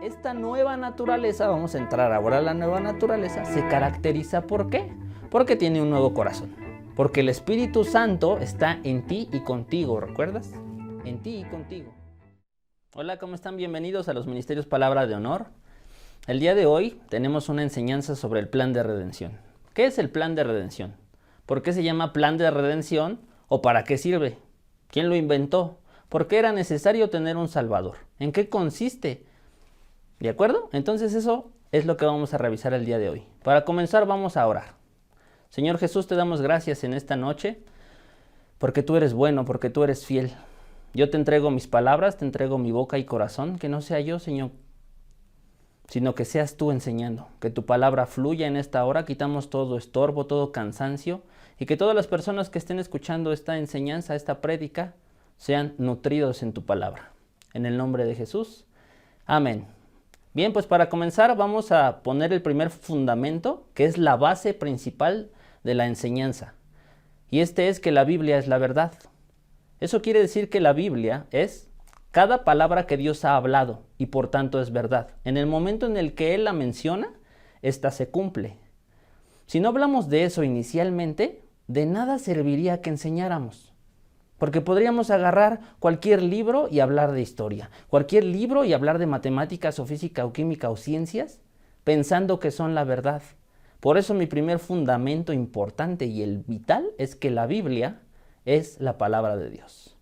Esta nueva naturaleza, vamos a entrar ahora a la nueva naturaleza, se caracteriza ¿por qué? Porque tiene un nuevo corazón. Porque el Espíritu Santo está en ti y contigo, ¿recuerdas? En ti y contigo. Hola, ¿cómo están? Bienvenidos a los Ministerios Palabra de Honor. El día de hoy tenemos una enseñanza sobre el plan de redención. ¿Qué es el plan de redención? ¿Por qué se llama plan de redención? ¿O para qué sirve? ¿Quién lo inventó? ¿Por qué era necesario tener un Salvador? ¿En qué consiste? ¿De acuerdo? Entonces eso es lo que vamos a revisar el día de hoy. Para comenzar vamos a orar. Señor Jesús, te damos gracias en esta noche porque tú eres bueno, porque tú eres fiel. Yo te entrego mis palabras, te entrego mi boca y corazón, que no sea yo, Señor, sino que seas tú enseñando, que tu palabra fluya en esta hora, quitamos todo estorbo, todo cansancio, y que todas las personas que estén escuchando esta enseñanza, esta prédica, sean nutridos en tu palabra. En el nombre de Jesús, amén. Bien, pues para comenzar vamos a poner el primer fundamento, que es la base principal de la enseñanza. Y este es que la Biblia es la verdad. Eso quiere decir que la Biblia es cada palabra que Dios ha hablado y por tanto es verdad. En el momento en el que Él la menciona, esta se cumple. Si no hablamos de eso inicialmente, de nada serviría que enseñáramos. Porque podríamos agarrar cualquier libro y hablar de historia, cualquier libro y hablar de matemáticas o física o química o ciencias, pensando que son la verdad. Por eso mi primer fundamento importante y el vital es que la Biblia es la palabra de Dios.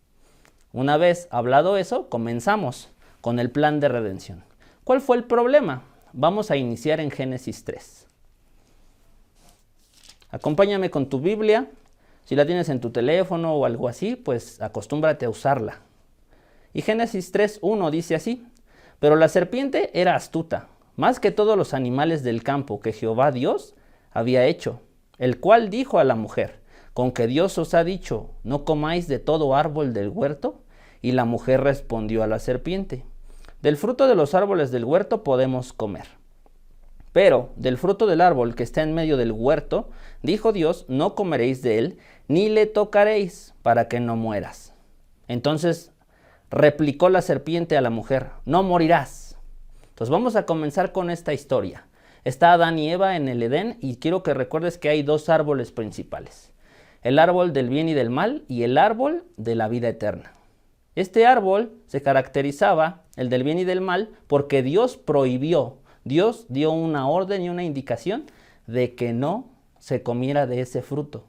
Una vez hablado eso, comenzamos con el plan de redención. ¿Cuál fue el problema? Vamos a iniciar en Génesis 3. Acompáñame con tu Biblia. Si la tienes en tu teléfono o algo así, pues acostúmbrate a usarla. Y Génesis 3:1 dice así: pero la serpiente era astuta, más que todos los animales del campo que Jehová Dios había hecho, el cual dijo a la mujer: ¿con que Dios os ha dicho, no comáis de todo árbol del huerto? Y la mujer respondió a la serpiente: del fruto de los árboles del huerto podemos comer. Pero del fruto del árbol que está en medio del huerto, dijo Dios, no comeréis de él, ni le tocaréis, para que no mueras. Entonces replicó la serpiente a la mujer: no morirás. Entonces vamos a comenzar con esta historia. Está Adán y Eva en el Edén y quiero que recuerdes que hay dos árboles principales. El árbol del bien y del mal y el árbol de la vida eterna. Este árbol se caracterizaba, el del bien y del mal, porque Dios prohibió. Dios dio una orden y una indicación de que no se comiera de ese fruto.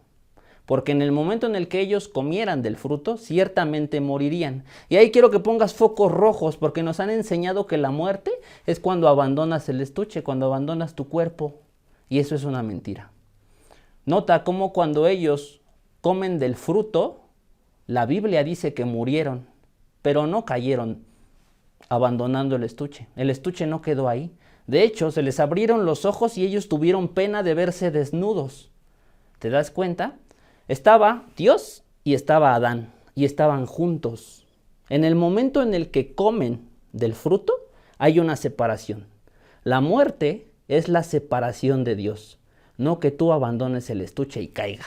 Porque en el momento en el que ellos comieran del fruto, ciertamente morirían. Y ahí quiero que pongas focos rojos, porque nos han enseñado que la muerte es cuando abandonas el estuche, cuando abandonas tu cuerpo. Y eso es una mentira. Nota cómo cuando ellos comen del fruto, la Biblia dice que murieron, pero no cayeron abandonando el estuche. El estuche no quedó ahí. De hecho, se les abrieron los ojos y ellos tuvieron pena de verse desnudos. ¿Te das cuenta? Estaba Dios y estaba Adán, y estaban juntos. En el momento en el que comen del fruto, hay una separación. La muerte es la separación de Dios, no que tú abandones el estuche y caiga.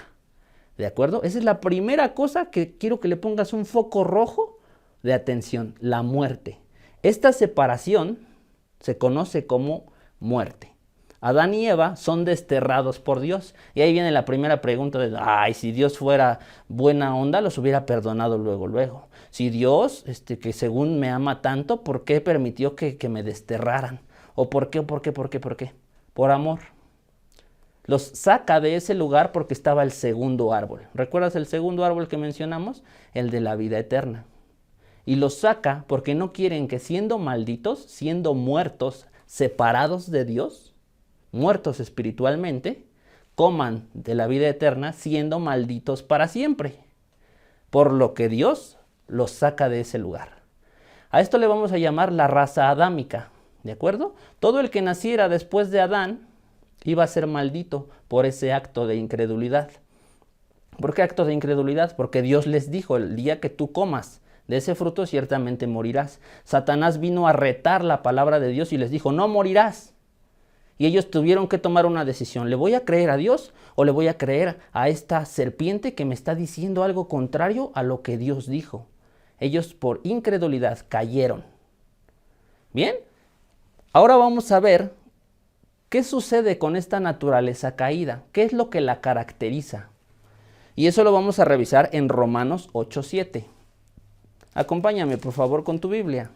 ¿De acuerdo? Esa es la primera cosa que quiero que le pongas un foco rojo de atención, la muerte. Esta separación se conoce como muerte. Adán y Eva son desterrados por Dios. Y ahí viene la primera pregunta de, si Dios fuera buena onda, los hubiera perdonado luego. Si Dios, que según me ama tanto, ¿por qué permitió que me desterraran? ¿O por qué? Por amor. Los saca de ese lugar porque estaba el segundo árbol. ¿Recuerdas el segundo árbol que mencionamos? El de la vida eterna. Y los saca porque no quieren que siendo malditos, siendo muertos, separados de Dios, muertos espiritualmente, coman de la vida eterna siendo malditos para siempre. Por lo que Dios los saca de ese lugar. A esto le vamos a llamar la raza adámica, ¿de acuerdo? Todo el que naciera después de Adán iba a ser maldito por ese acto de incredulidad. ¿Por qué acto de incredulidad? Porque Dios les dijo, el día que tú comas de ese fruto ciertamente morirás. Satanás vino a retar la palabra de Dios y les dijo, no morirás. Y ellos tuvieron que tomar una decisión. ¿Le voy a creer a Dios o le voy a creer a esta serpiente que me está diciendo algo contrario a lo que Dios dijo? Ellos por incredulidad cayeron. Bien, Ahora vamos a ver qué sucede con esta naturaleza caída, qué es lo que la caracteriza. Y eso lo vamos a revisar en Romanos 8:7. Acompáñame, por favor, con tu Biblia.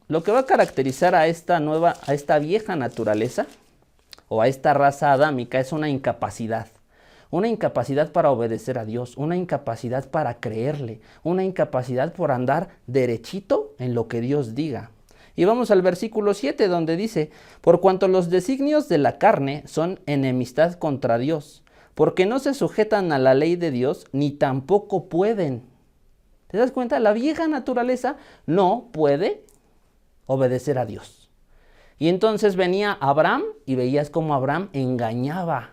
Lo que va a caracterizar a esta vieja naturaleza o a esta raza adámica es una incapacidad para obedecer a Dios, una incapacidad para creerle, una incapacidad por andar derechito en lo que Dios diga. Y vamos al versículo 7 donde dice, por cuanto los designios de la carne son enemistad contra Dios, porque no se sujetan a la ley de Dios, ni tampoco pueden. ¿Te das cuenta? La vieja naturaleza no puede obedecer a Dios. Y entonces venía Abraham y veías cómo Abraham engañaba,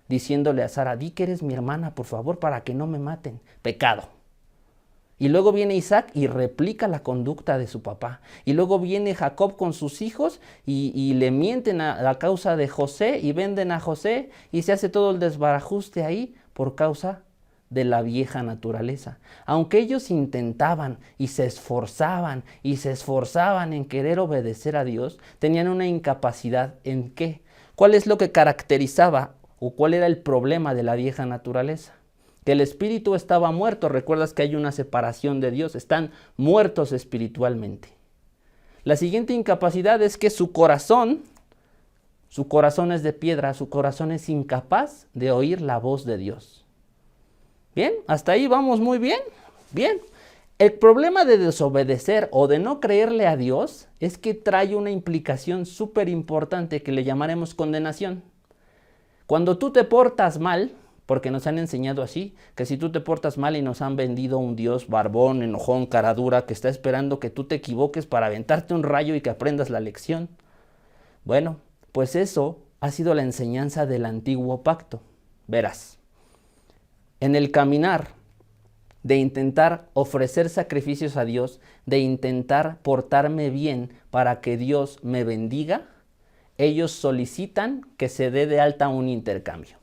diciéndole a Sara, di que eres mi hermana, por favor, para que no me maten. Pecado. Y luego viene Isaac y replica la conducta de su papá. Y luego viene Jacob con sus hijos y le mienten a causa de José y venden a José y se hace todo el desbarajuste ahí por causa de la vieja naturaleza. Aunque ellos intentaban y se esforzaban en querer obedecer a Dios, tenían una incapacidad ¿en qué? ¿Cuál es lo que caracterizaba o cuál era el problema de la vieja naturaleza? Que el espíritu estaba muerto. Recuerdas que hay una separación de Dios, están muertos espiritualmente. La siguiente incapacidad es que su corazón es de piedra, su corazón es incapaz de oír la voz de Dios. Bien, hasta ahí vamos muy bien. Bien, el problema de desobedecer o de no creerle a Dios es que trae una implicación súper importante que le llamaremos condenación. Cuando tú te portas mal, porque nos han enseñado así, que si tú te portas mal y nos han vendido un Dios barbón, enojón, cara dura, que está esperando que tú te equivoques para aventarte un rayo y que aprendas la lección. Bueno, pues eso ha sido la enseñanza del antiguo pacto. Verás, en el caminar de intentar ofrecer sacrificios a Dios, de intentar portarme bien para que Dios me bendiga, ellos solicitan que se dé de alta un intercambio.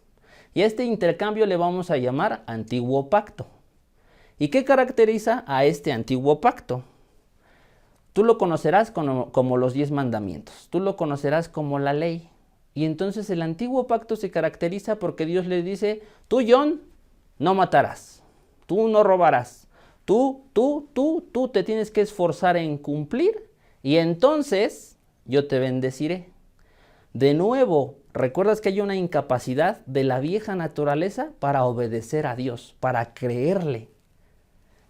Y a este intercambio le vamos a llamar antiguo pacto. ¿Y qué caracteriza a este antiguo pacto? Tú lo conocerás como los 10 mandamientos, tú lo conocerás como la ley. Y entonces el antiguo pacto se caracteriza porque Dios le dice, tú, John, no matarás, tú no robarás, tú te tienes que esforzar en cumplir y entonces yo te bendeciré. De nuevo, ¿recuerdas que hay una incapacidad de la vieja naturaleza para obedecer a Dios, para creerle?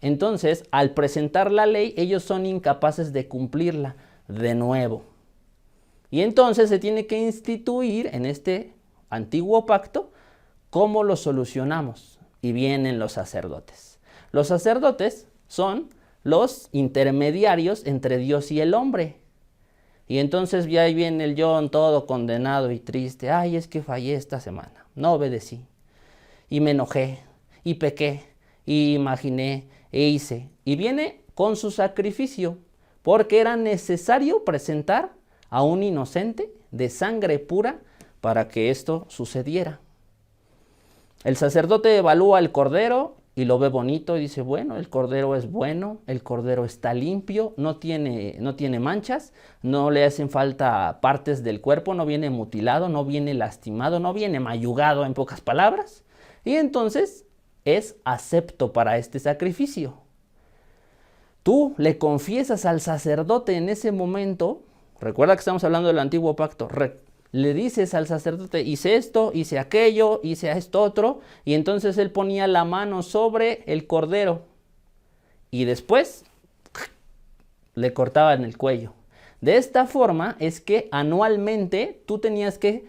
Entonces, al presentar la ley, ellos son incapaces de cumplirla de nuevo. Y entonces se tiene que instituir en este antiguo pacto cómo lo solucionamos. Y vienen los sacerdotes. Los sacerdotes son los intermediarios entre Dios y el hombre. Y entonces ya ahí viene el John todo condenado y triste. Ay, es que fallé esta semana. No obedecí. Y me enojé. Y pequé. Y imaginé. E hice. Y viene con su sacrificio. Porque era necesario presentar a un inocente de sangre pura para que esto sucediera. El sacerdote evalúa el cordero y lo ve bonito y dice, bueno, el cordero es bueno, el cordero está limpio, no tiene manchas, no le hacen falta partes del cuerpo, no viene mutilado, no viene lastimado, no viene mayugado en pocas palabras. Y entonces es acepto para este sacrificio. Tú le confiesas al sacerdote en ese momento, recuerda que estamos hablando del antiguo pacto, le dices al sacerdote, hice esto, hice aquello, hice esto otro, y entonces él ponía la mano sobre el cordero y después le cortaban el cuello. De esta forma es que anualmente tú tenías que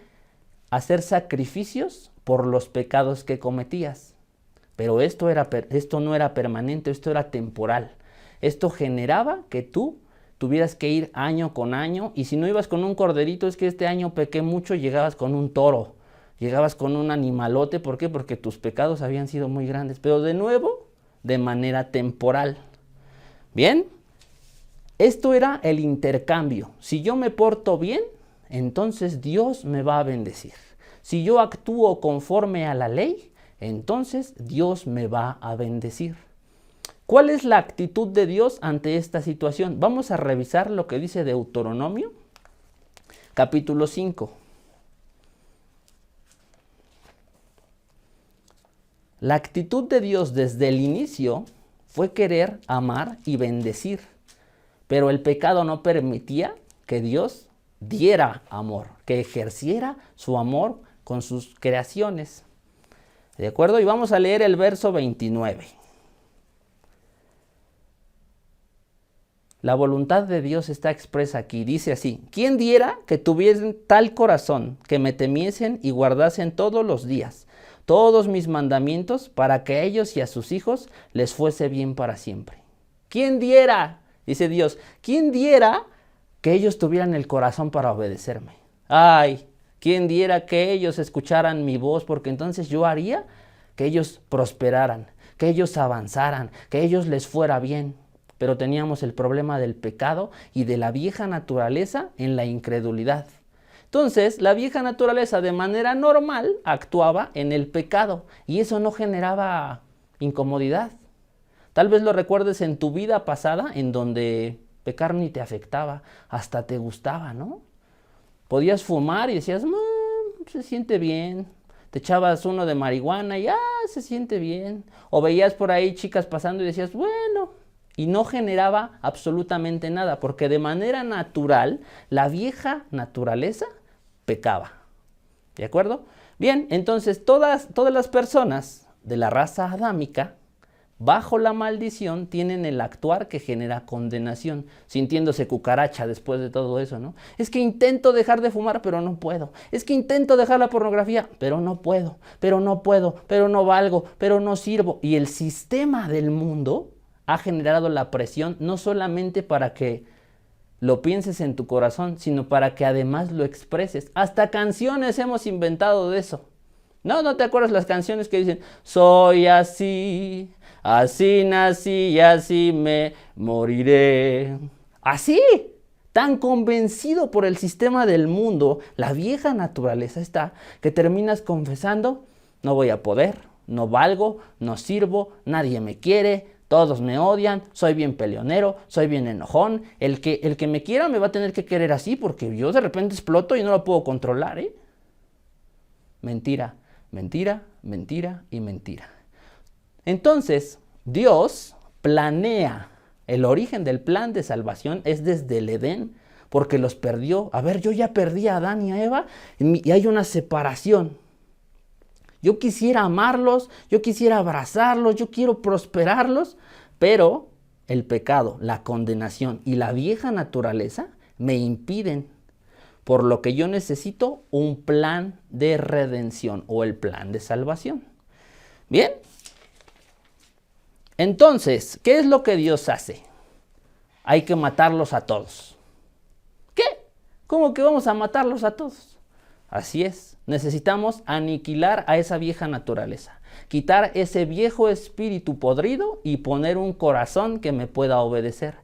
hacer sacrificios por los pecados que cometías. Pero esto no era permanente, esto era temporal. Esto generaba que tú tuvieras que ir año con año, y si no ibas con un corderito, es que este año pequé mucho, llegabas con un toro, llegabas con un animalote. ¿Por qué? Porque tus pecados habían sido muy grandes, pero de nuevo, de manera temporal. Bien, esto era el intercambio. Si yo me porto bien, entonces Dios me va a bendecir. Si yo actúo conforme a la ley, entonces Dios me va a bendecir. ¿Cuál es la actitud de Dios ante esta situación? Vamos a revisar lo que dice Deuteronomio, capítulo 5. La actitud de Dios desde el inicio fue querer amar y bendecir, pero el pecado no permitía que Dios diera amor, que ejerciera su amor con sus creaciones. ¿De acuerdo? Y vamos a leer el verso 29. La voluntad de Dios está expresa aquí. Dice así: ¿quién diera que tuviesen tal corazón, que me temiesen y guardasen todos los días todos mis mandamientos, para que a ellos y a sus hijos les fuese bien para siempre? ¿Quién diera? Dice Dios, ¿quién diera que ellos tuvieran el corazón para obedecerme? Ay, ¿quién diera que ellos escucharan mi voz? Porque entonces yo haría que ellos prosperaran, que ellos avanzaran, que a ellos les fuera bien. Pero teníamos el problema del pecado y de la vieja naturaleza en la incredulidad. Entonces, la vieja naturaleza de manera normal actuaba en el pecado y eso no generaba incomodidad. Tal vez lo recuerdes en tu vida pasada, en donde pecar ni te afectaba, hasta te gustaba, ¿no? Podías fumar y decías, se siente bien. Te echabas uno de marihuana y se siente bien. O veías por ahí chicas pasando y decías, bueno. Y no generaba absolutamente nada, porque de manera natural, la vieja naturaleza pecaba. ¿De acuerdo? Bien, entonces todas las personas de la raza adámica, bajo la maldición, tienen el actuar que genera condenación, sintiéndose cucaracha después de todo eso, ¿no? Es que intento dejar de fumar, pero no puedo. Es que intento dejar la pornografía, pero no puedo, pero no valgo, pero no sirvo. Y el sistema del mundo ha generado la presión no solamente para que lo pienses en tu corazón, sino para que además lo expreses. Hasta canciones hemos inventado de eso. ¿No te acuerdas las canciones que dicen, soy así, así nací y así me moriré? Así, tan convencido por el sistema del mundo, la vieja naturaleza está, que terminas confesando, no voy a poder, no valgo, no sirvo, nadie me quiere, todos me odian, soy bien peleonero, soy bien enojón. El que me quiera me va a tener que querer así porque yo de repente exploto y no lo puedo controlar, ¿eh? Mentira, mentira, mentira y mentira. Entonces, Dios planea, el origen del plan de salvación es desde el Edén, porque los perdió. A ver, yo ya perdí a Adán y a Eva y hay una separación. Yo quisiera amarlos, yo quisiera abrazarlos, yo quiero prosperarlos, pero el pecado, la condenación y la vieja naturaleza me impiden. Por lo que yo necesito un plan de redención o el plan de salvación. Bien. Entonces, ¿qué es lo que Dios hace? Hay que matarlos a todos. ¿Qué? ¿Cómo que vamos a matarlos a todos? Así es, necesitamos aniquilar a esa vieja naturaleza, quitar ese viejo espíritu podrido y poner un corazón que me pueda obedecer.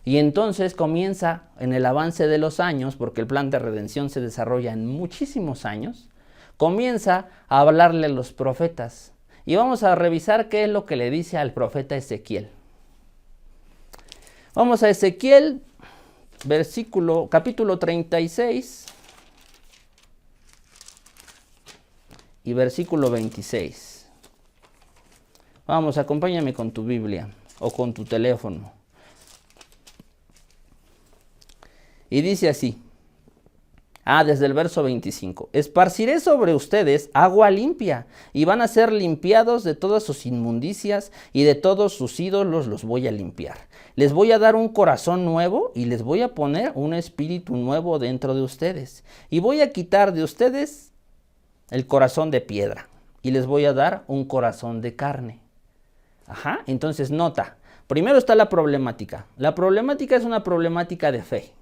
Y entonces comienza en el avance de los años, porque el plan de redención se desarrolla en muchísimos años, comienza a hablarle a los profetas. Y vamos a revisar qué es lo que le dice al profeta Ezequiel. Vamos a Ezequiel, capítulo 36. Y versículo 26. Vamos, acompáñame con tu Biblia o con tu teléfono. Y dice así. Desde el verso 25. Esparciré sobre ustedes agua limpia y van a ser limpiados de todas sus inmundicias y de todos sus ídolos los voy a limpiar. Les voy a dar un corazón nuevo y les voy a poner un espíritu nuevo dentro de ustedes. Y voy a quitar de ustedes el corazón de piedra y les voy a dar un corazón de carne. Entonces nota, primero está la problemática. La problemática es una problemática de fe.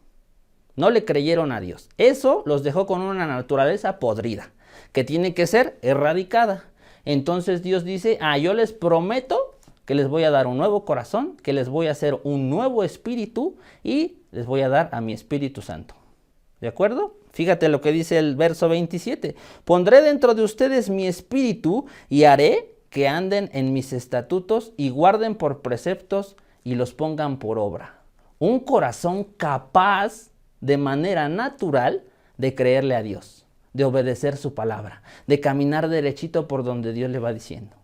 No le creyeron a Dios. Eso los dejó con una naturaleza podrida, que tiene que ser erradicada. Entonces Dios dice, yo les prometo que les voy a dar un nuevo corazón, que les voy a hacer un nuevo espíritu y les voy a dar a mi Espíritu Santo. ¿De acuerdo? Fíjate lo que dice el verso 27. Pondré dentro de ustedes mi espíritu y haré que anden en mis estatutos y guarden por preceptos y los pongan por obra. Un corazón capaz de manera natural de creerle a Dios, de obedecer su palabra, de caminar derechito por donde Dios le va diciendo.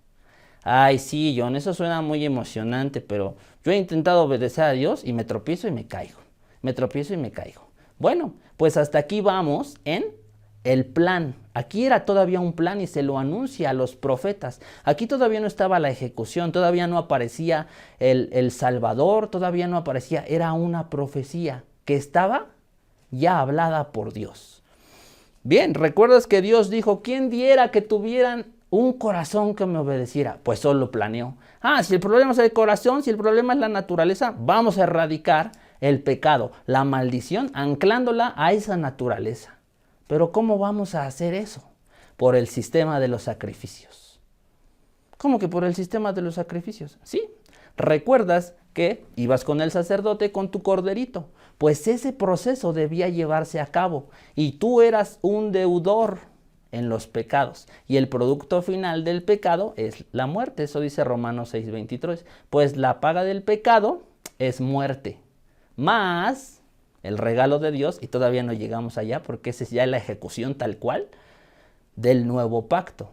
Ay, sí, John, eso suena muy emocionante, pero yo he intentado obedecer a Dios y me tropiezo y me caigo. Me tropiezo y me caigo. Bueno, pues hasta aquí vamos en el plan. Aquí era todavía un plan y se lo anuncia a los profetas. Aquí todavía no estaba la ejecución, todavía no aparecía el Salvador, todavía no aparecía. Era una profecía que estaba ya hablada por Dios. Bien, ¿recuerdas que Dios dijo, quién diera que tuvieran un corazón que me obedeciera? Pues solo planeó. Si el problema es el corazón, si el problema es la naturaleza, vamos a erradicar el pecado, la maldición, anclándola a esa naturaleza. Pero ¿cómo vamos a hacer eso? Por el sistema de los sacrificios. ¿Cómo que por el sistema de los sacrificios? Sí, recuerdas que ibas con el sacerdote con tu corderito. Pues ese proceso debía llevarse a cabo y tú eras un deudor en los pecados. Y el producto final del pecado es la muerte. Eso dice Romanos 6:23. Pues la paga del pecado es muerte. Más el regalo de Dios, y todavía no llegamos allá porque esa es ya la ejecución tal cual del nuevo pacto.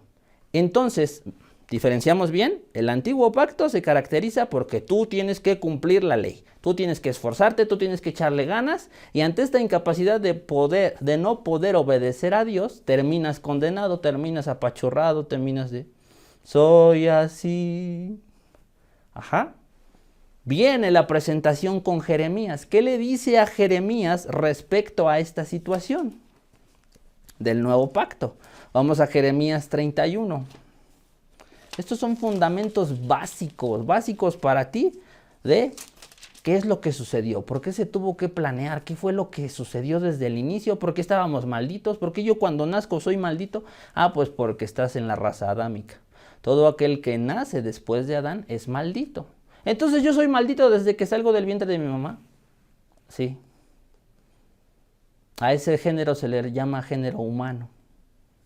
Entonces, diferenciamos bien, el antiguo pacto se caracteriza porque tú tienes que cumplir la ley, tú tienes que esforzarte, tú tienes que echarle ganas, y ante esta incapacidad de no poder obedecer a Dios, terminas condenado, terminas apachurrado, terminas de, soy así. Viene la presentación con Jeremías. ¿Qué le dice a Jeremías respecto a esta situación del nuevo pacto? Vamos a Jeremías 31. Estos son fundamentos básicos para ti de qué es lo que sucedió, por qué se tuvo que planear, qué fue lo que sucedió desde el inicio, por qué estábamos malditos, por qué yo cuando nazco soy maldito. Pues porque estás en la raza adámica. Todo aquel que nace después de Adán es maldito. Entonces yo soy maldito desde que salgo del vientre de mi mamá. Sí. A ese género se le llama género humano.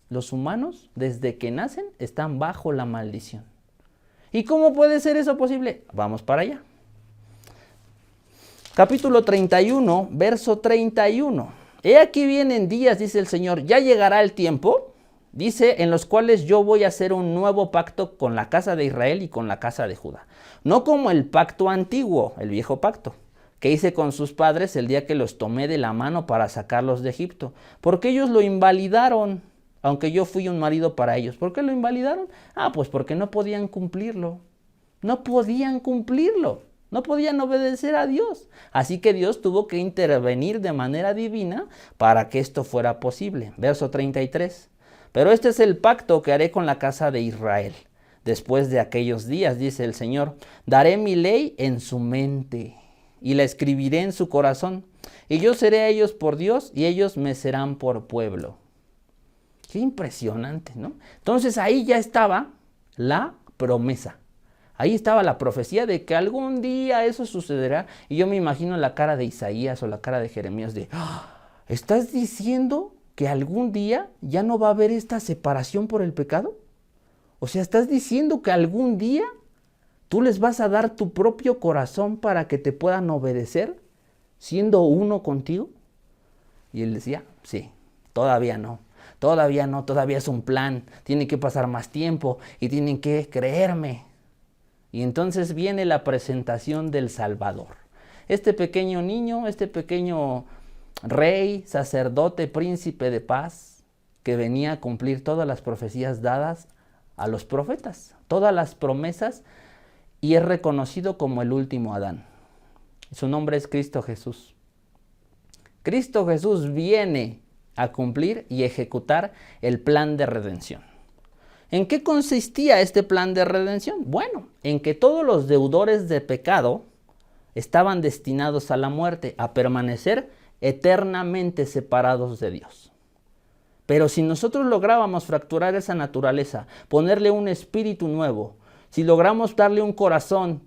Los humanos, desde que nacen, están bajo la maldición. ¿Y cómo puede ser eso posible? Vamos para allá. Capítulo 31, verso 31. He aquí vienen días, dice el Señor, ya llegará el tiempo, dice, en los cuales yo voy a hacer un nuevo pacto con la casa de Israel y con la casa de Judá. No como el pacto antiguo, el viejo pacto, que hice con sus padres el día que los tomé de la mano para sacarlos de Egipto, porque ellos lo invalidaron, aunque yo fui un marido para ellos. ¿Por qué lo invalidaron? Pues porque no podían cumplirlo. No podían cumplirlo. No podían obedecer a Dios. Así que Dios tuvo que intervenir de manera divina para que esto fuera posible. Verso 33. Pero este es el pacto que haré con la casa de Israel. Después de aquellos días, dice el Señor, daré mi ley en su mente y la escribiré en su corazón. Y yo seré a ellos por Dios y ellos me serán por pueblo. Qué impresionante, ¿no? Entonces ahí ya estaba la promesa. Ahí estaba la profecía de que algún día eso sucederá. Y yo me imagino la cara de Isaías o la cara de Jeremías de, ¿estás diciendo que algún día ya no va a haber esta separación por el pecado? O sea, ¿estás diciendo que algún día tú les vas a dar tu propio corazón para que te puedan obedecer, siendo uno contigo? Y él decía, sí, todavía no. Todavía no, todavía es un plan, tiene que pasar más tiempo y tienen que creerme. Y entonces viene la presentación del Salvador. Este pequeño niño, este pequeño rey, sacerdote, príncipe de paz, que venía a cumplir todas las profecías dadas a los profetas, todas las promesas, y es reconocido como el último Adán. Su nombre es Cristo Jesús. Cristo Jesús viene a cumplir y ejecutar el plan de redención. ¿En qué consistía este plan de redención? Bueno, en que todos los deudores de pecado estaban destinados a la muerte, a permanecer eternamente separados de Dios. Pero si nosotros lográbamos fracturar esa naturaleza, ponerle un espíritu nuevo, si logramos darle un corazón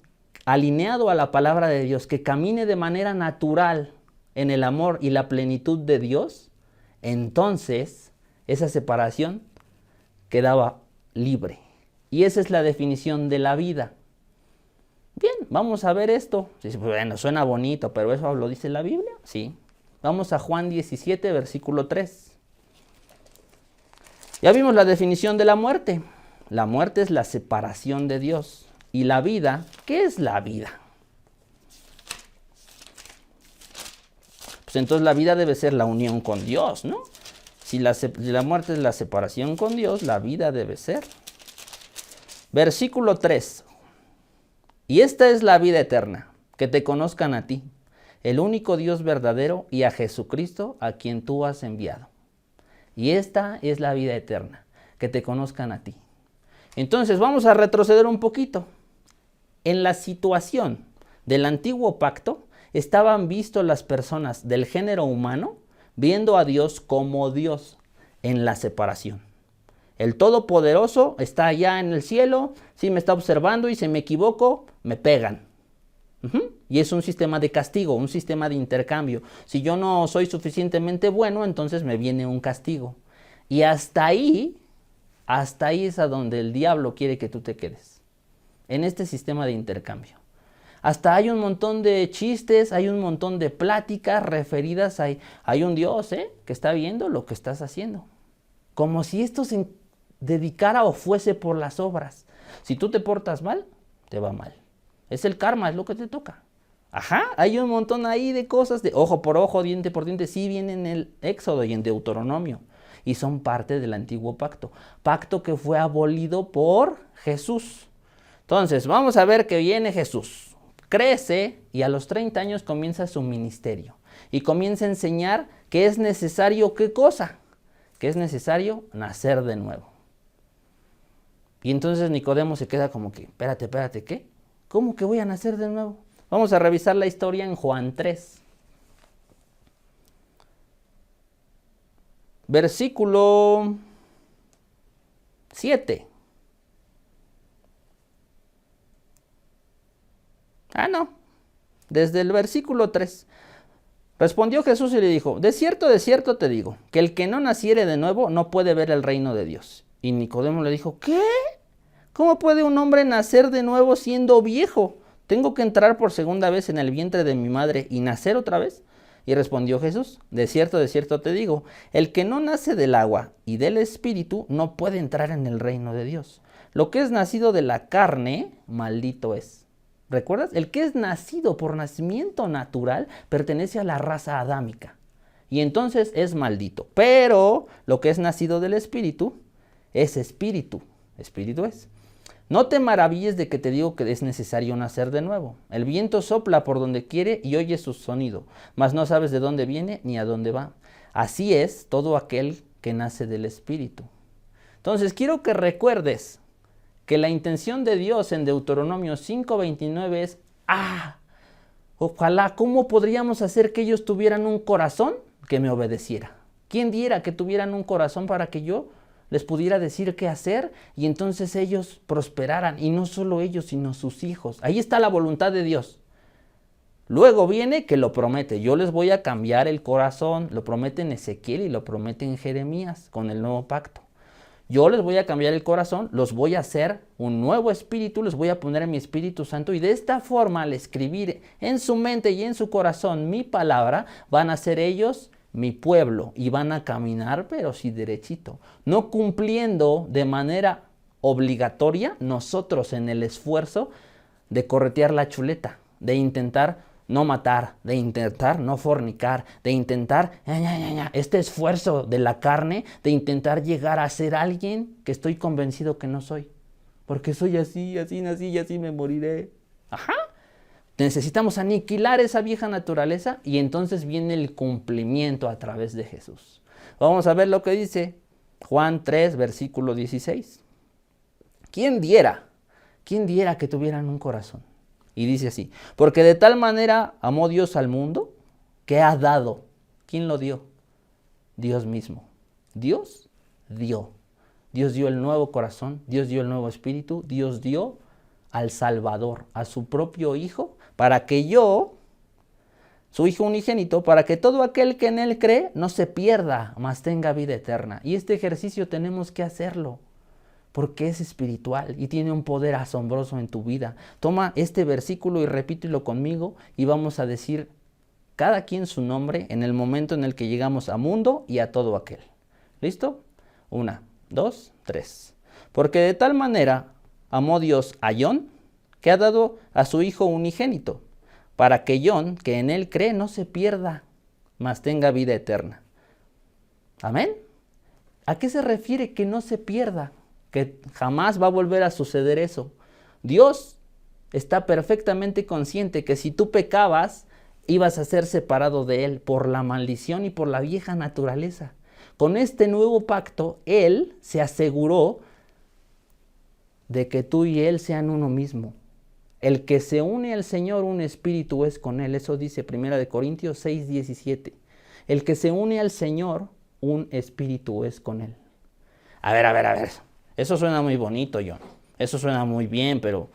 alineado a la palabra de Dios, que camine de manera natural en el amor y la plenitud de Dios, entonces esa separación quedaba libre Y esa es la definición de la vida. Bien, vamos a ver esto. Bueno, suena bonito, pero ¿eso lo dice la Biblia? Sí. Vamos a Juan 17, versículo 3. Ya vimos la definición de la muerte. La muerte es la separación de Dios. Y la vida, ¿qué es la vida? Pues entonces la vida debe ser la unión con Dios, ¿no? Si la muerte es la separación con Dios, la vida debe ser. Versículo 3. Y esta es la vida eterna, que te conozcan a ti, el único Dios verdadero, y a Jesucristo, a quien tú has enviado. Y esta es la vida eterna, que te conozcan a ti. Entonces vamos a retroceder un poquito. En la situación del antiguo pacto, estaban vistos las personas del género humano viendo a Dios como Dios en la separación. El Todopoderoso está allá en el cielo, si me está observando y si me equivoco, me pegan. Y es un sistema de castigo, un sistema de intercambio. Si yo no soy suficientemente bueno, entonces me viene un castigo. Y hasta ahí es a donde el diablo quiere que tú te quedes. En este sistema de intercambio. Hasta hay un montón de chistes, hay un montón de pláticas referidas a... Hay un Dios, que está viendo lo que estás haciendo. Como si esto se dedicara o fuese por las obras. Si tú te portas mal, te va mal. Es el karma, es lo que te toca. Ajá, hay un montón ahí de cosas de ojo por ojo, diente por diente. Sí viene en el Éxodo y en Deuteronomio. Y son parte del antiguo pacto. Pacto que fue abolido por Jesús. Entonces, vamos a ver que viene Jesús. Crece y a los 30 años comienza su ministerio. Y comienza a enseñar que es necesario, ¿qué cosa? Que es necesario nacer de nuevo. Y entonces Nicodemo se queda como que, espérate, ¿qué? ¿Cómo que voy a nacer de nuevo? Vamos a revisar la historia en Juan 3. Versículo 7. Desde el versículo 3. Respondió Jesús y le dijo, de cierto te digo, que el que no naciere de nuevo no puede ver el reino de Dios. Y Nicodemo le dijo, ¿qué? ¿Cómo puede un hombre nacer de nuevo siendo viejo? ¿Tengo que entrar por segunda vez en el vientre de mi madre y nacer otra vez? Y respondió Jesús, de cierto te digo, el que no nace del agua y del espíritu no puede entrar en el reino de Dios. Lo que es nacido de la carne, maldito es. ¿Recuerdas? El que es nacido por nacimiento natural pertenece a la raza adámica. Y entonces es maldito. Pero lo que es nacido del espíritu es espíritu. Espíritu es. No te maravilles de que te digo que es necesario nacer de nuevo. El viento sopla por donde quiere y oye su sonido, mas no sabes de dónde viene ni a dónde va. Así es todo aquel que nace del Espíritu. Entonces quiero que recuerdes que la intención de Dios en Deuteronomio 5:29 es, ojalá, ¿cómo podríamos hacer que ellos tuvieran un corazón que me obedeciera? ¿Quién diera que tuvieran un corazón para que yo les pudiera decir qué hacer y entonces ellos prosperaran? Y no solo ellos, sino sus hijos. Ahí está la voluntad de Dios. Luego viene que lo promete. Yo les voy a cambiar el corazón. Lo promete en Ezequiel y lo promete en Jeremías con el nuevo pacto. Yo les voy a cambiar el corazón, los voy a hacer un nuevo espíritu, les voy a poner en mi Espíritu Santo y de esta forma al escribir en su mente y en su corazón mi palabra, van a ser ellos mi pueblo y van a caminar pero sí derechito, no cumpliendo de manera obligatoria nosotros en el esfuerzo de corretear la chuleta, de intentar no matar, de intentar no fornicar, de intentar este esfuerzo de la carne, de intentar llegar a ser alguien que estoy convencido que no soy, porque soy así nací y así me moriré. Necesitamos aniquilar esa vieja naturaleza y entonces viene el cumplimiento a través de Jesús. Vamos a ver lo que dice Juan 3, versículo 16. ¿Quién diera que tuvieran un corazón? Y dice así, porque de tal manera amó Dios al mundo que ha dado. ¿Quién lo dio? Dios mismo. Dios dio. Dios dio el nuevo corazón, Dios dio el nuevo espíritu, Dios dio al Salvador, a su propio Hijo, para que yo, su Hijo unigénito, para que todo aquel que en Él cree no se pierda, mas tenga vida eterna. Y este ejercicio tenemos que hacerlo. porque es espiritual y tiene un poder asombroso en tu vida. Toma este versículo y repítelo conmigo y vamos a decir cada quien su nombre en el momento en el que llegamos a mundo y a todo aquel. ¿Listo? 1, 2, 3. Porque de tal manera amó Dios a John, que ha dado a su Hijo unigénito, para que John, que en él cree, no se pierda, mas tenga vida eterna. ¿Amén? ¿A qué se refiere que no se pierda? Que jamás va a volver a suceder eso. Dios está perfectamente consciente que si tú pecabas, ibas a ser separado de Él por la maldición y por la vieja naturaleza. Con este nuevo pacto, Él se aseguró de que tú y Él sean uno mismo. El que se une al Señor, un espíritu es con Él. Eso dice 1 Corintios 6, 17. El que se une al Señor, un espíritu es con Él. A ver. Eso suena muy bonito, John. Eso suena muy bien, pero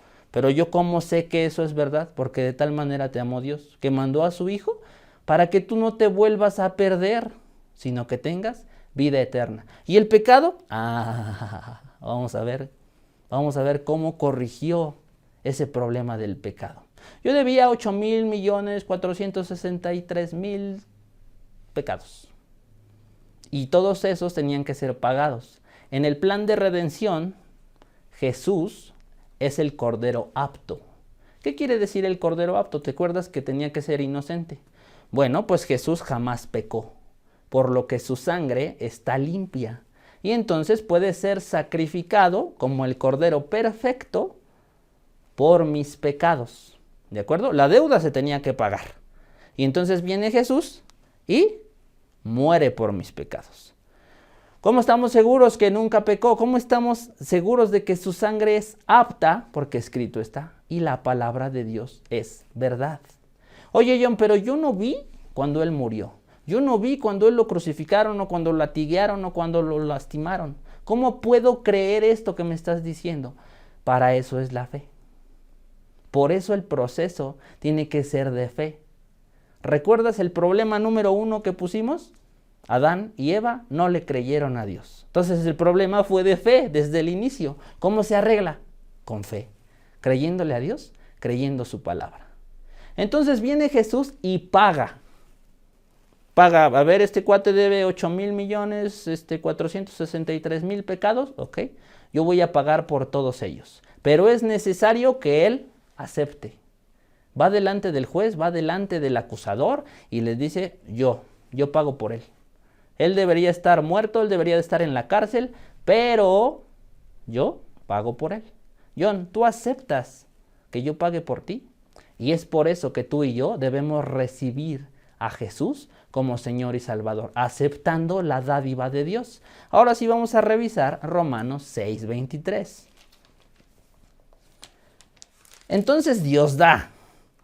yo ¿cómo sé que eso es verdad? Porque de tal manera te amó Dios, que mandó a su Hijo para que tú no te vuelvas a perder, sino que tengas vida eterna. ¿Y el pecado? Vamos a ver cómo corrigió ese problema del pecado. Yo debía 8,463,000 pecados. Y todos esos tenían que ser pagados. En el plan de redención, Jesús es el Cordero apto. ¿Qué quiere decir el Cordero apto? ¿Te acuerdas que tenía que ser inocente? Bueno, pues Jesús jamás pecó, por lo que su sangre está limpia. Y entonces puede ser sacrificado como el Cordero perfecto por mis pecados. ¿De acuerdo? La deuda se tenía que pagar. Y entonces viene Jesús y muere por mis pecados. ¿Cómo estamos seguros que nunca pecó? ¿Cómo estamos seguros de que su sangre es apta? Porque escrito está. Y la palabra de Dios es verdad. Oye, John, pero yo no vi cuando Él murió. Yo no vi cuando Él lo crucificaron o cuando lo latiguearon o cuando lo lastimaron. ¿Cómo puedo creer esto que me estás diciendo? Para eso es la fe. Por eso el proceso tiene que ser de fe. ¿Recuerdas el problema número 1 que pusimos? Adán y Eva no le creyeron a Dios. Entonces el problema fue de fe desde el inicio. ¿Cómo se arregla? Con fe. Creyéndole a Dios, creyendo su palabra. Entonces viene Jesús y paga. A ver, este cuate debe 8,463,000 pecados. Ok, yo voy a pagar por todos ellos. Pero es necesario que Él acepte. Va delante del juez, va delante del acusador y les dice, yo pago por él. Él debería estar muerto, él debería de estar en la cárcel, pero yo pago por él. John, ¿tú aceptas que yo pague por ti? Y es por eso que tú y yo debemos recibir a Jesús como Señor y Salvador, aceptando la dádiva de Dios. Ahora sí vamos a revisar Romanos 6:23. Entonces Dios da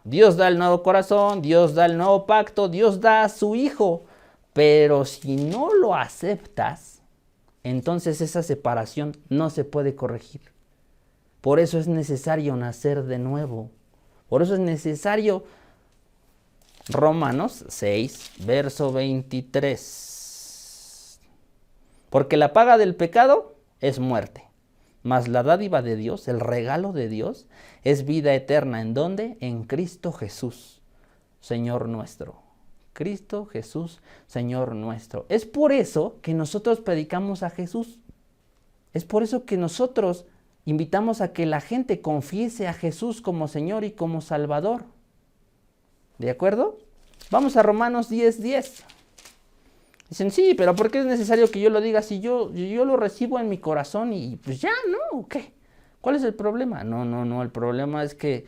el nuevo corazón, Dios da el nuevo pacto, Dios da a su Hijo. Pero si no lo aceptas, entonces esa separación no se puede corregir. Por eso es necesario nacer de nuevo. Por eso es necesario Romanos 6, verso 23. Porque la paga del pecado es muerte. Mas la dádiva de Dios, el regalo de Dios, es vida eterna. ¿En dónde? En Cristo Jesús, Señor nuestro. Cristo Jesús, Señor nuestro. Es por eso que nosotros predicamos a Jesús. Es por eso que nosotros invitamos a que la gente confiese a Jesús como Señor y como Salvador. ¿De acuerdo? Vamos a Romanos 10:10. Dicen, sí, pero ¿por qué es necesario que yo lo diga si yo lo recibo en mi corazón y pues ya, ¿no? ¿Qué? ¿Cuál es el problema? No, el problema es que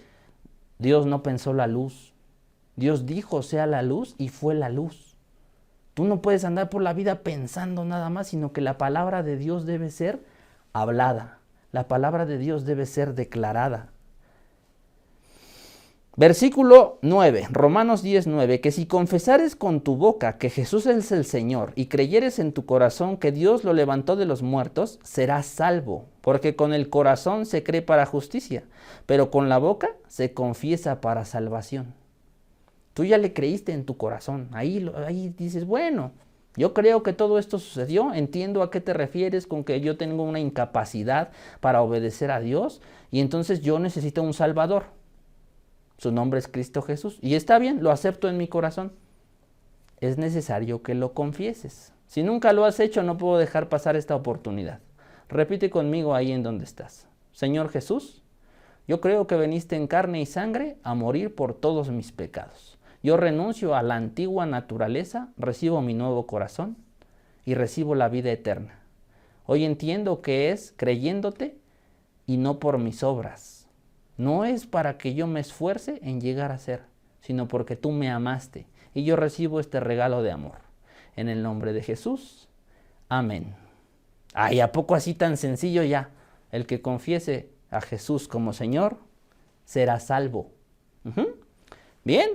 Dios no pensó la luz. Dios dijo, sea la luz, y fue la luz. Tú no puedes andar por la vida pensando nada más, sino que la palabra de Dios debe ser hablada. La palabra de Dios debe ser declarada. Versículo 9, Romanos 10:9, que si confesares con tu boca que Jesús es el Señor y creyeres en tu corazón que Dios lo levantó de los muertos, serás salvo, porque con el corazón se cree para justicia, pero con la boca se confiesa para salvación. Tú ya le creíste en tu corazón, ahí dices, bueno, Yo creo que todo esto sucedió, entiendo a qué te refieres con que yo tengo una incapacidad para obedecer a Dios y entonces yo necesito un Salvador. Su nombre es Cristo Jesús y está bien, lo acepto en mi corazón. Es necesario que lo confieses. Si nunca lo has hecho, no puedo dejar pasar esta oportunidad. Repite conmigo ahí en donde estás. Señor Jesús, yo creo que viniste en carne y sangre a morir por todos mis pecados. Yo renuncio a la antigua naturaleza, recibo mi nuevo corazón y recibo la vida eterna. Hoy entiendo que es creyéndote y no por mis obras. No es para que yo me esfuerce en llegar a ser, sino porque tú me amaste y yo recibo este regalo de amor. En el nombre de Jesús. Amén. Ay, ¿a poco así tan sencillo ya? El que confiese a Jesús como Señor será salvo. Bien.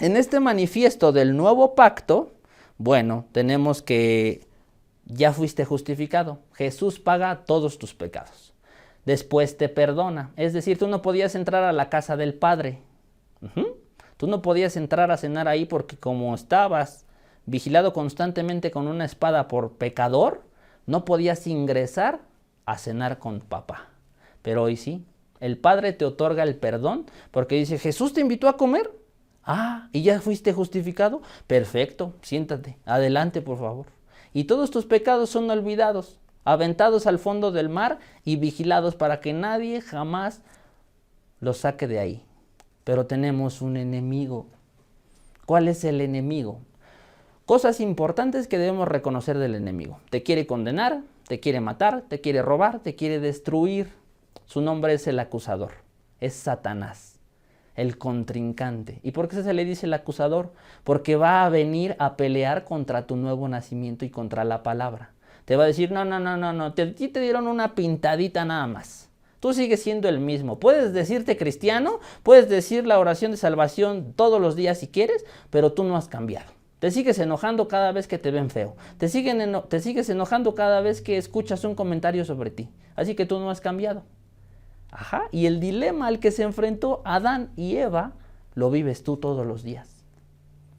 En este manifiesto del nuevo pacto, bueno, tenemos que ya fuiste justificado. Jesús paga todos tus pecados. Después te perdona. Es decir, tú no podías entrar a la casa del Padre. Tú no podías entrar a cenar ahí porque como estabas vigilado constantemente con una espada por pecador, no podías ingresar a cenar con papá. Pero hoy sí, el Padre te otorga el perdón porque dice, Jesús te invitó a comer. Ah, ¿y ya fuiste justificado? Perfecto, siéntate, adelante por favor. Y todos tus pecados son olvidados, aventados al fondo del mar y vigilados para que nadie jamás los saque de ahí. Pero tenemos un enemigo. ¿Cuál es el enemigo? Cosas importantes que debemos reconocer del enemigo. Te quiere condenar, te quiere matar, te quiere robar, te quiere destruir. Su nombre es el acusador, es Satanás. El contrincante. ¿Y por qué se le dice el acusador? Porque va a venir a pelear contra tu nuevo nacimiento y contra la palabra. Te va a decir, no, te dieron una pintadita nada más. Tú sigues siendo el mismo. Puedes decirte cristiano, puedes decir la oración de salvación todos los días si quieres, pero tú no has cambiado. Te sigues enojando cada vez que te ven feo. Te sigues enojando cada vez que escuchas un comentario sobre ti. Así que tú no has cambiado. Ajá, y el dilema al que se enfrentó Adán y Eva, lo vives tú todos los días.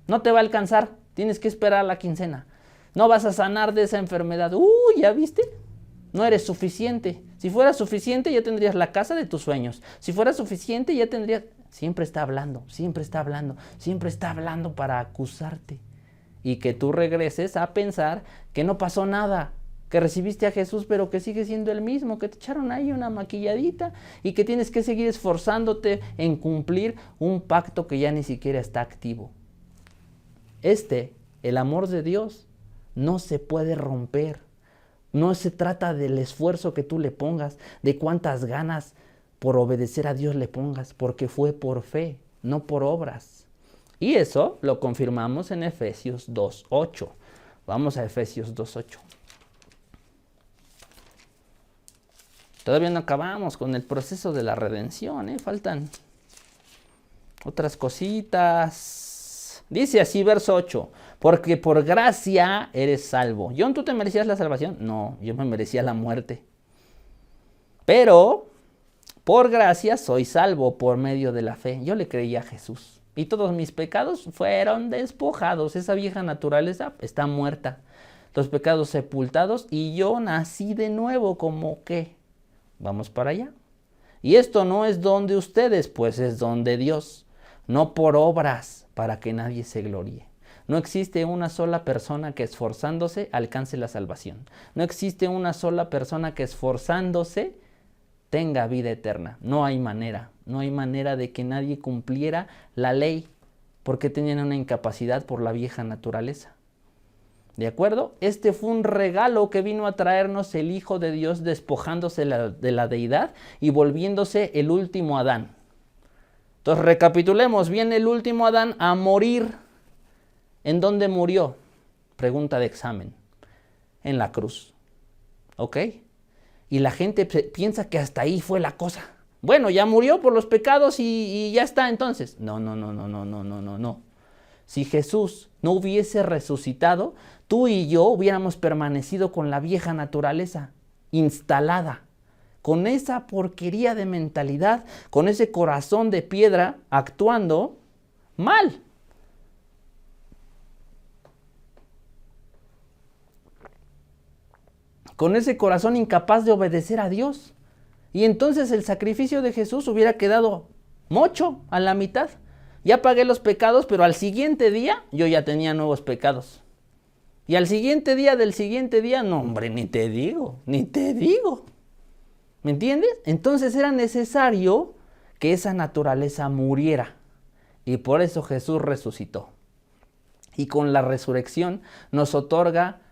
No te va a alcanzar, tienes que esperar a la quincena. No vas a sanar de esa enfermedad. ¿Ya viste? No eres suficiente. Si fuera suficiente, ya tendrías la casa de tus sueños. Si fuera suficiente, ya tendrías... Siempre está hablando, siempre está hablando, siempre está hablando para acusarte. Y que tú regreses a pensar que no pasó nada, que recibiste a Jesús, pero que sigue siendo el mismo, que te echaron ahí una maquilladita y que tienes que seguir esforzándote en cumplir un pacto que ya ni siquiera está activo. El amor de Dios, no se puede romper. No se trata del esfuerzo que tú le pongas, de cuántas ganas por obedecer a Dios le pongas, porque fue por fe, no por obras. Y eso lo confirmamos en Efesios 2:8. Vamos a Efesios 2:8. Todavía no acabamos con el proceso de la redención, faltan otras cositas. Dice así, verso 8, porque por gracia eres salvo. John, ¿tú te merecías la salvación? No, yo me merecía la muerte. Pero por gracia soy salvo por medio de la fe. Yo le creí a Jesús y todos mis pecados fueron despojados. Esa vieja naturaleza está muerta. Los pecados sepultados y yo nací de nuevo. ¿Cómo qué? Vamos para allá. Y esto no es don de ustedes, pues es don de Dios. No por obras, para que nadie se gloríe. No existe una sola persona que esforzándose alcance la salvación. No existe una sola persona que esforzándose tenga vida eterna. No hay manera. No hay manera de que nadie cumpliera la ley porque tenían una incapacidad por la vieja naturaleza. ¿De acuerdo? Este fue un regalo que vino a traernos el Hijo de Dios despojándose de la deidad y volviéndose el último Adán. Entonces recapitulemos, viene el último Adán a morir. ¿En dónde murió? Pregunta de examen. En la cruz. ¿Ok? Y la gente piensa que hasta ahí fue la cosa. Bueno, ya murió por los pecados y ya está entonces. No. Si Jesús no hubiese resucitado, tú y yo hubiéramos permanecido con la vieja naturaleza instalada, con esa porquería de mentalidad, con ese corazón de piedra actuando mal. con ese corazón incapaz de obedecer a Dios. Y entonces el sacrificio de Jesús hubiera quedado mocho a la mitad. Ya pagué los pecados, pero al siguiente día yo ya tenía nuevos pecados. Y al siguiente día del siguiente día, no hombre, ni te digo. ¿Me entiendes? Entonces era necesario que esa naturaleza muriera. Y por eso Jesús resucitó. Y con la resurrección nos otorga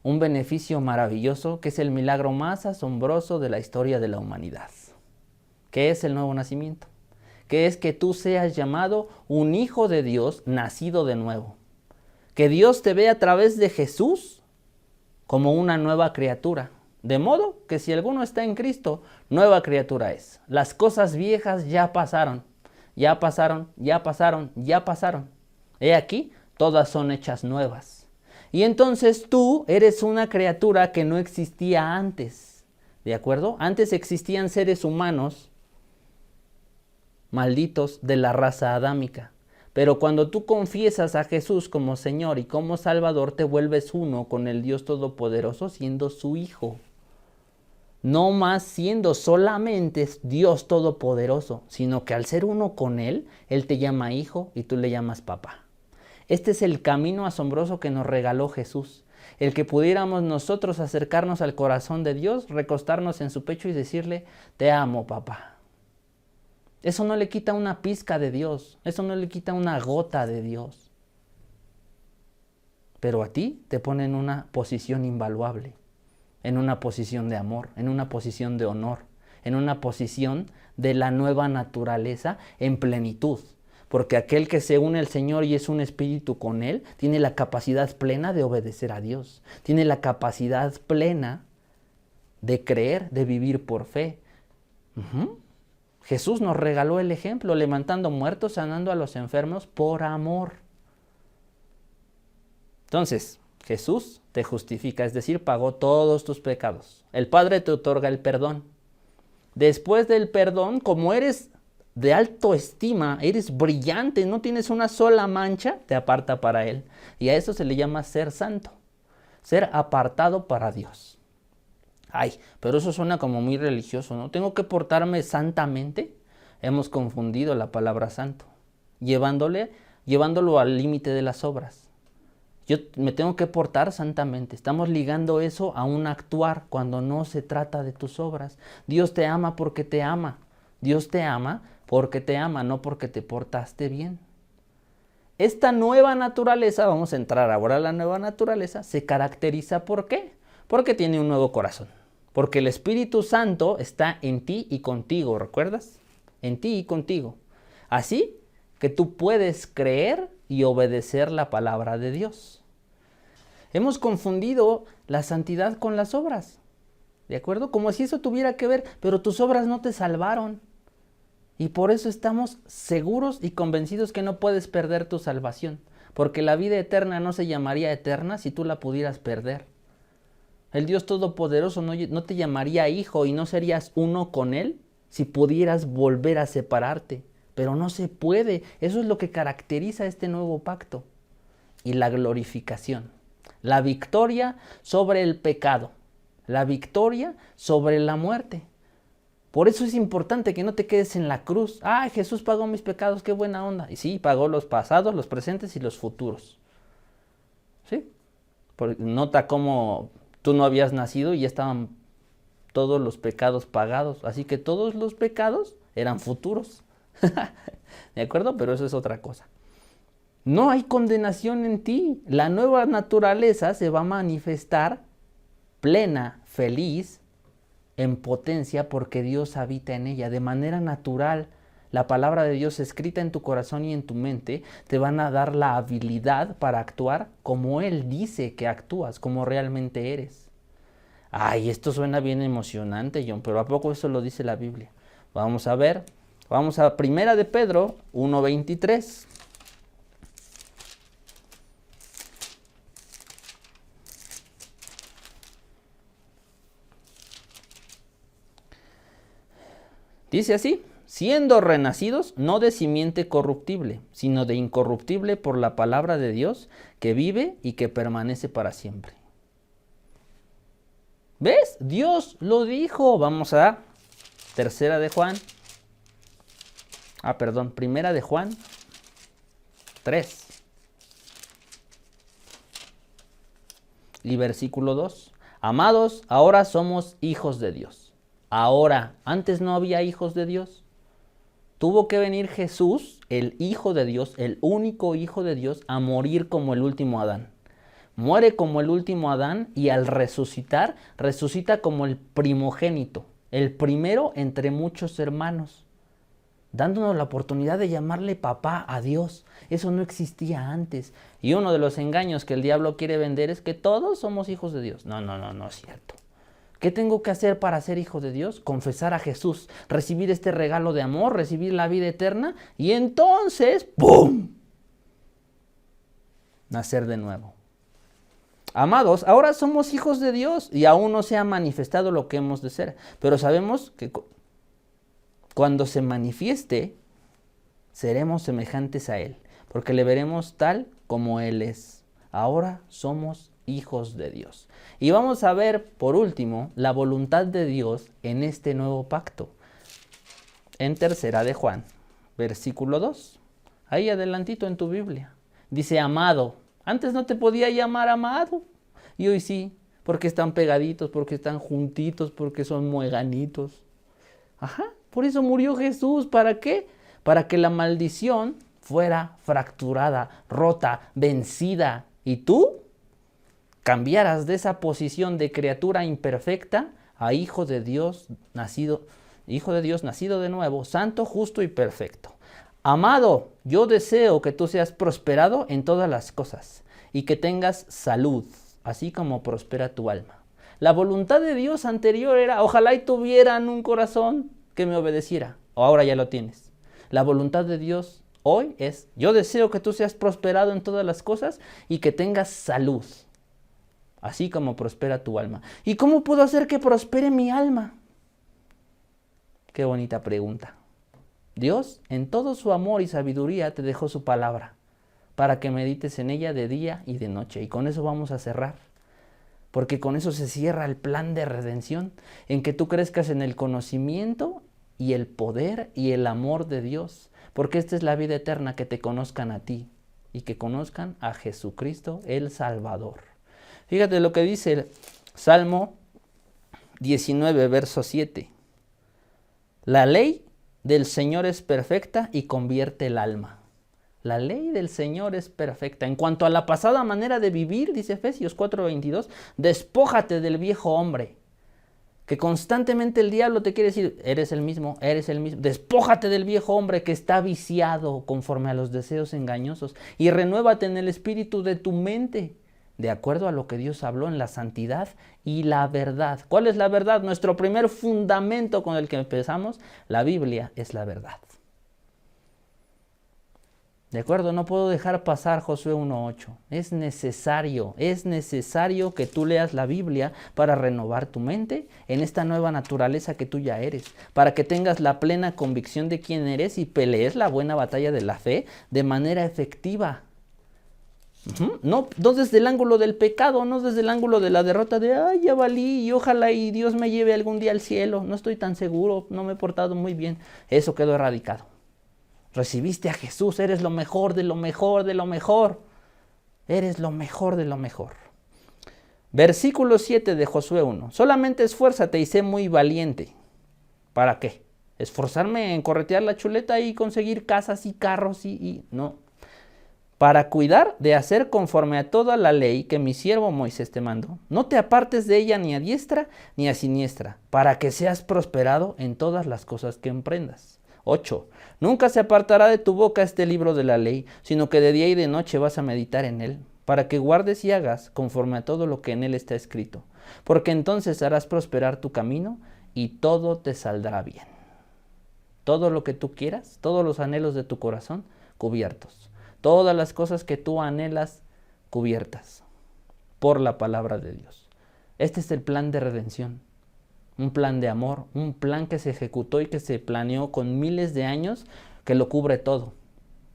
un beneficio maravilloso, que es el milagro más asombroso de la historia de la humanidad. ¿Qué es el nuevo nacimiento? Que es que tú seas llamado un hijo de Dios nacido de nuevo. Que Dios te ve a través de Jesús como una nueva criatura. De modo que si alguno está en Cristo, nueva criatura es. Las cosas viejas ya pasaron. He aquí, todas son hechas nuevas. Y entonces tú eres una criatura que no existía antes. ¿De acuerdo? Antes existían seres humanos malditos de la raza adámica. Pero cuando tú confiesas a Jesús como Señor y como Salvador, te vuelves uno con el Dios Todopoderoso, siendo su hijo. No más siendo solamente Dios Todopoderoso, sino que al ser uno con Él, Él te llama hijo y tú le llamas papá. Este es el camino asombroso que nos regaló Jesús. El que pudiéramos nosotros acercarnos al corazón de Dios, recostarnos en su pecho y decirle, te amo, papá. Eso no le quita una pizca de Dios, eso no le quita una gota de Dios. Pero a ti te pone en una posición invaluable, en una posición de amor, en una posición de honor, en una posición de la nueva naturaleza en plenitud. Porque aquel que se une al Señor y es un espíritu con Él, tiene la capacidad plena de obedecer a Dios. Tiene la capacidad plena de creer, de vivir por fe. Jesús nos regaló el ejemplo, levantando muertos, sanando a los enfermos por amor. Entonces, Jesús te justifica, es decir, pagó todos tus pecados. El Padre te otorga el perdón. Después del perdón, como eres de alta estima, eres brillante, no tienes una sola mancha, te aparta para Él. Y a eso se le llama ser santo, ser apartado para Dios. Ay, pero eso suena como muy religioso, ¿no? ¿Tengo que portarme santamente? Hemos confundido la palabra santo, llevándolo al límite de las obras. Yo me tengo que portar santamente. Estamos ligando eso a un actuar cuando no se trata de tus obras. Dios te ama porque te ama. Dios te ama porque te ama, no porque te portaste bien. Esta nueva naturaleza, vamos a entrar ahora a la nueva naturaleza, se caracteriza ¿por qué? Porque tiene un nuevo corazón. Porque el Espíritu Santo está en ti y contigo, ¿recuerdas? En ti y contigo. Así que tú puedes creer y obedecer la palabra de Dios. Hemos confundido la santidad con las obras, ¿de acuerdo? Como si eso tuviera que ver, pero tus obras no te salvaron. Y por eso estamos seguros y convencidos que no puedes perder tu salvación, porque la vida eterna no se llamaría eterna si tú la pudieras perder. El Dios Todopoderoso no te llamaría hijo y no serías uno con Él si pudieras volver a separarte. Pero no se puede. Eso es lo que caracteriza este nuevo pacto. Y la glorificación. La victoria sobre el pecado. La victoria sobre la muerte. Por eso es importante que no te quedes en la cruz. ¡Ay, Jesús pagó mis pecados! ¡Qué buena onda! Y sí, pagó los pasados, los presentes y los futuros. ¿Sí? Nota cómo tú no habías nacido y ya estaban todos los pecados pagados. Así que todos los pecados eran futuros. ¿De acuerdo? Pero eso es otra cosa. No hay condenación en ti. La nueva naturaleza se va a manifestar plena, feliz, en potencia, porque Dios habita en ella. De manera natural, la palabra de Dios escrita en tu corazón y en tu mente te van a dar la habilidad para actuar como Él dice que actúas, como realmente eres. Ay, esto suena bien emocionante, John, pero ¿a poco eso lo dice la Biblia? Vamos a ver. Vamos a 1 de Pedro 1:23. Dice así: siendo renacidos no de simiente corruptible, sino de incorruptible por la palabra de Dios, que vive y que permanece para siempre. ¿Ves? Dios lo dijo. Vamos a Primera de Juan 3 y versículo 2. Amados, ahora somos hijos de Dios. Ahora, antes no había hijos de Dios. Tuvo que venir Jesús, el Hijo de Dios, el único Hijo de Dios, a morir como el último Adán. Muere como el último Adán y al resucitar, resucita como el primogénito, el primero entre muchos hermanos, dándonos la oportunidad de llamarle papá a Dios. Eso no existía antes. Y uno de los engaños que el diablo quiere vender es que todos somos hijos de Dios. No es cierto. ¿Qué tengo que hacer para ser hijo de Dios? Confesar a Jesús, recibir este regalo de amor, recibir la vida eterna y entonces, ¡pum!, nacer de nuevo. Amados, ahora somos hijos de Dios y aún no se ha manifestado lo que hemos de ser. Pero sabemos que cuando se manifieste, seremos semejantes a Él, porque le veremos tal como Él es. Ahora somos hijos de Dios. Y vamos a ver, por último, la voluntad de Dios en este nuevo pacto. En Tercera de Juan, versículo 2. Ahí adelantito en tu Biblia. Dice, amado. Antes no te podía llamar amado. Y hoy sí, porque están pegaditos, porque están juntitos, porque son mueganitos. Ajá, por eso murió Jesús. ¿Para qué? Para que la maldición fuera fracturada, rota, vencida. Y tú cambiaras de esa posición de criatura imperfecta a hijo de Dios nacido de nuevo, santo, justo y perfecto. Amado, yo deseo que tú seas prosperado en todas las cosas y que tengas salud, así como prospera tu alma. La voluntad de Dios anterior era, ojalá y tuvieran un corazón que me obedeciera. O ahora ya lo tienes. La voluntad de Dios hoy es, yo deseo que tú seas prosperado en todas las cosas y que tengas salud, así como prospera tu alma. ¿Y cómo puedo hacer que prospere mi alma? Qué bonita pregunta. Dios, en todo su amor y sabiduría, te dejó su palabra para que medites en ella de día y de noche. Y con eso vamos a cerrar, porque con eso se cierra el plan de redención, en que tú crezcas en el conocimiento y el poder y el amor de Dios, porque esta es la vida eterna, que te conozcan a ti y que conozcan a Jesucristo el Salvador. Fíjate lo que dice el Salmo 19, verso 7. La ley del Señor es perfecta y convierte el alma. La ley del Señor es perfecta. En cuanto a la pasada manera de vivir, dice Efesios 4:22, despójate del viejo hombre, que constantemente el diablo te quiere decir, eres el mismo. Despójate del viejo hombre que está viciado conforme a los deseos engañosos y renuévate en el espíritu de tu mente, de acuerdo a lo que Dios habló en la santidad y la verdad. ¿Cuál es la verdad? Nuestro primer fundamento con el que empezamos, la Biblia es la verdad. ¿De acuerdo? No puedo dejar pasar Josué 1:8. Es necesario que tú leas la Biblia para renovar tu mente en esta nueva naturaleza que tú ya eres, para que tengas la plena convicción de quién eres y pelees la buena batalla de la fe de manera efectiva. No desde el ángulo del pecado, no desde el ángulo de la derrota de, ay, ya valí y ojalá y Dios me lleve algún día al cielo, no estoy tan seguro, no me he portado muy bien. Eso quedó erradicado. Recibiste a Jesús, eres lo mejor de lo mejor de lo mejor. Eres lo mejor de lo mejor. Versículo 7 de Josué 1. Solamente esfuérzate y sé muy valiente. ¿Para qué? ¿Esforzarme en corretear la chuleta y conseguir casas y carros y no? Para cuidar de hacer conforme a toda la ley que mi siervo Moisés te mandó. No te apartes de ella ni a diestra ni a siniestra, para que seas prosperado en todas las cosas que emprendas. 8. Nunca se apartará de tu boca este libro de la ley, sino que de día y de noche vas a meditar en él, para que guardes y hagas conforme a todo lo que en él está escrito. Porque entonces harás prosperar tu camino y todo te saldrá bien. Todo lo que tú quieras, todos los anhelos de tu corazón, cubiertos. Todas las cosas que tú anhelas, cubiertas por la palabra de Dios. Este es el plan de redención. Un plan de amor, un plan que se ejecutó y que se planeó con miles de años, que lo cubre todo.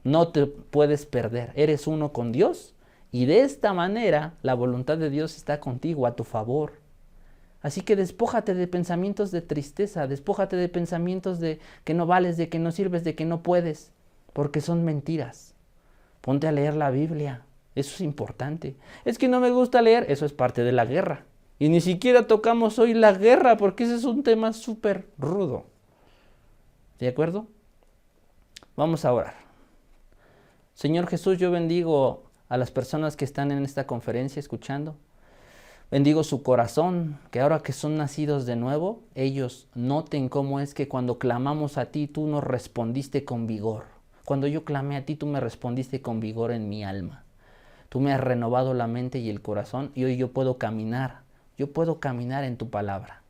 No te puedes perder, eres uno con Dios y de esta manera la voluntad de Dios está contigo, a tu favor. Así que despójate de pensamientos de tristeza, despójate de pensamientos de que no vales, de que no sirves, de que no puedes, porque son mentiras. Ponte a leer la Biblia, eso es importante. Es que no me gusta leer, eso es parte de la guerra. Y ni siquiera tocamos hoy la guerra, porque ese es un tema súper rudo. ¿De acuerdo? Vamos a orar. Señor Jesús, yo bendigo a las personas que están en esta conferencia escuchando. Bendigo su corazón, que ahora que son nacidos de nuevo, ellos noten cómo es que cuando clamamos a ti, tú nos respondiste con vigor. Cuando yo clamé a ti, tú me respondiste con vigor en mi alma. Tú me has renovado la mente y el corazón y hoy yo puedo caminar en tu palabra.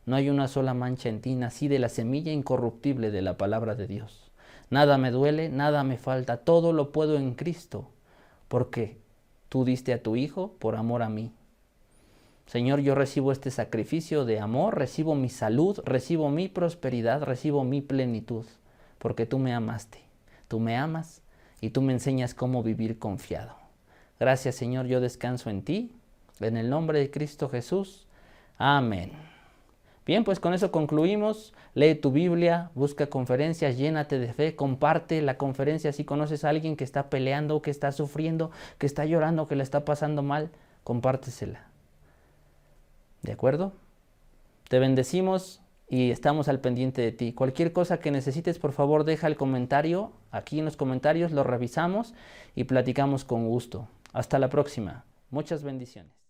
No hay una sola mancha en ti, nací de la semilla incorruptible de la palabra de Dios. Nada me duele, nada me falta, todo lo puedo en Cristo, porque tú diste a tu Hijo por amor a mí. Señor, yo recibo este sacrificio de amor, recibo mi salud, recibo mi prosperidad, recibo mi plenitud, porque tú me amaste, tú me amas y tú me enseñas cómo vivir confiado. Gracias, Señor, yo descanso en ti, en el nombre de Cristo Jesús. Amén. Bien, pues con eso concluimos. Lee tu Biblia, busca conferencias, llénate de fe, comparte la conferencia si conoces a alguien que está peleando, que está sufriendo, que está llorando, que le está pasando mal, compártesela. ¿De acuerdo? Te bendecimos y estamos al pendiente de ti. Cualquier cosa que necesites, por favor, deja el comentario. Aquí en los comentarios lo revisamos y platicamos con gusto. Hasta la próxima. Muchas bendiciones.